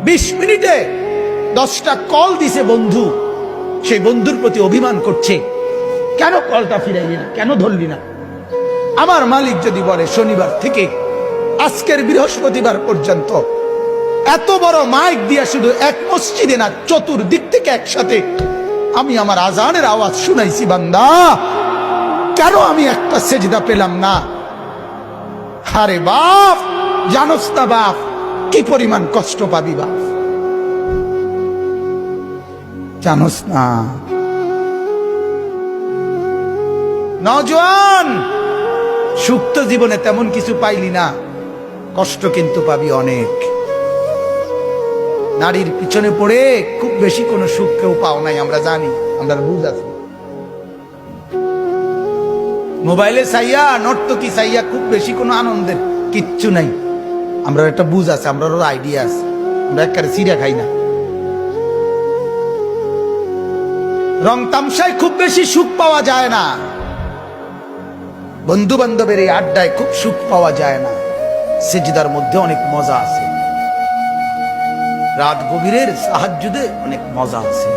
20 মিনিটে 10টা কল দিছে বন্ধু, সেই বন্ধুর প্রতি অভিমান করছে, কেন কলটা ফিরাইলি না, কেন ধরলি না। আমার মালিক যদি বলে শনিবার থেকে আজকের বৃহস্পতিবার পর্যন্ত এত বড় মাইক দিয়া শুধু এক মসজিদে না, চতুর্দিক থেকে একসাথে আমি আমার আজানের আওয়াজ শুনাইছি, বান্দা কেন আমি একটা সেজদা পেলাম না। আরে বাপ, জানোস না বাপ কি পরিমাণ কষ্ট পাবি বাপ, জানোস না। নওজোয়ান, সুখ তো জীবনে তেমন কিছু পাইলি না, কষ্ট কিন্তু পাবি অনেক। নারীর পিছনে পড়ে খুব বেশি কোনো সুখ কেউ পাও নাই, আমরা জানি, আমরা বুঝ আছি। মোবাইলে চাইয়া, নর্তকী চাইয়া খুব বেশি কোনো আনন্দের কিচ্ছু নাই, আমরা একটা বুঝ আছে, আমরা আইডিয়া আছে, আমরা একেবারে সিরা খাই না। রং তামসায় খুব বেশি সুখ পাওয়া যায় না, বন্ধু বান্ধবের এই আড্ডায় খুব সুখ পাওয়া যায় না। সেজদার মধ্যে অনেক মজা আছে, রাত গভীরের তাহাজ্জুদে অনেক মজা আছে।